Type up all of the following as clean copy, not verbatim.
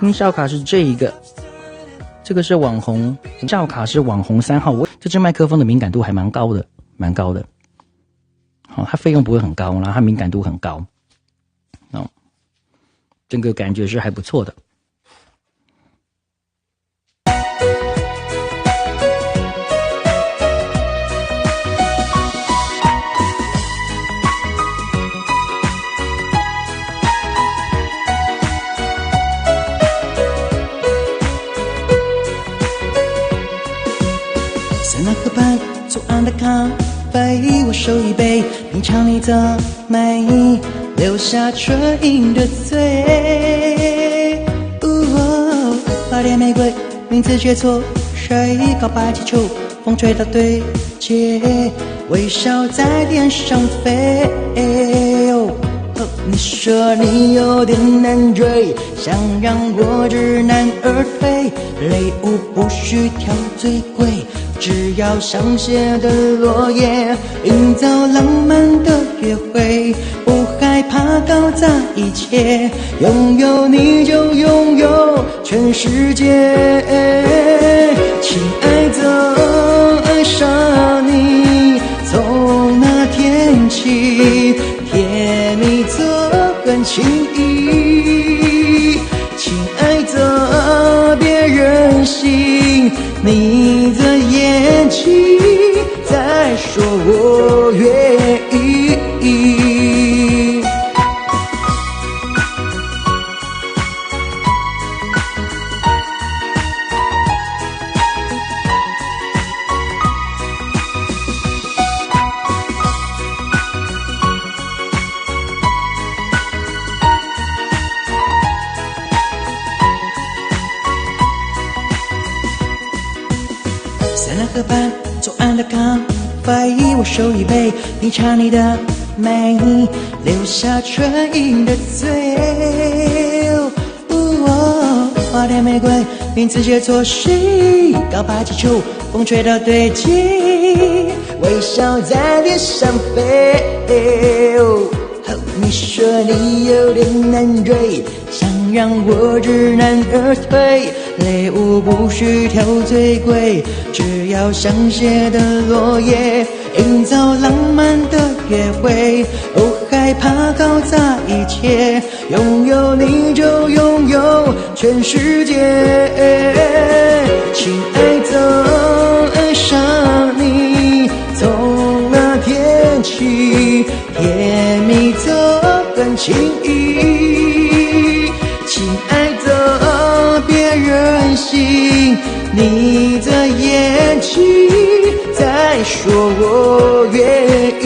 音效卡是这一个，这个是网红效卡是网红3号。这支麦克风的敏感度还蛮高的，蛮高的。好，它费用不会很高，然后它敏感度很高。哦，这个感觉是还不错的。在那河畔左岸的咖啡，我手一杯，品尝你的美，留下唇印的嘴。花店玫瑰，名字写错，谁告白气球，风吹到对街，微笑在天上飞。你说你有点难追，想让我知难而退，雷舞不需挑最贵，只要香榭的落叶，营造浪漫的约会，不害怕搞砸一切，拥有你就拥有全世界。亲爱的，爱上你，从那天起，甜蜜的很轻易。亲爱的，别任性，你的眼睛在说我愿意。在那河畔左岸的咖啡，我手一杯，品尝你的美，留下唇印的嘴。花店玫瑰，名字写错谁告白气球，风吹到对街，微笑在脸上飞。你说你有点难追，想让我知难而退，雷舞不需挑最贵，只要香榭的落叶，营造浪漫的约会，不害怕搞砸一切，拥有你就拥有全世界。亲爱的，爱上你，从那天起，甜蜜的很轻易。亲爱的，别任性，你的眼睛在说我愿意。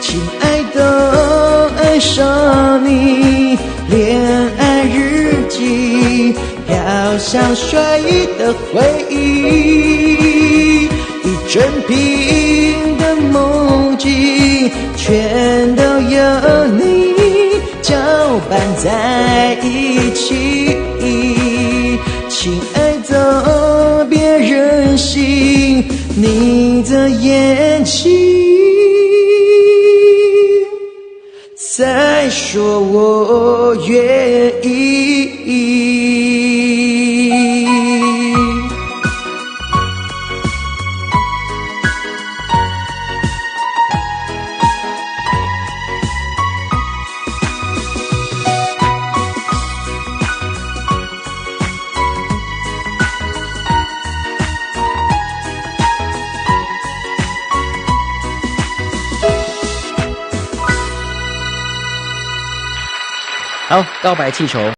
亲爱的，爱上你，恋爱日记飘香水的回忆，一整瓶的梦境全都有你搅拌在一起。亲爱的，别任性，你的眼睛在说我愿意。好，告白气球。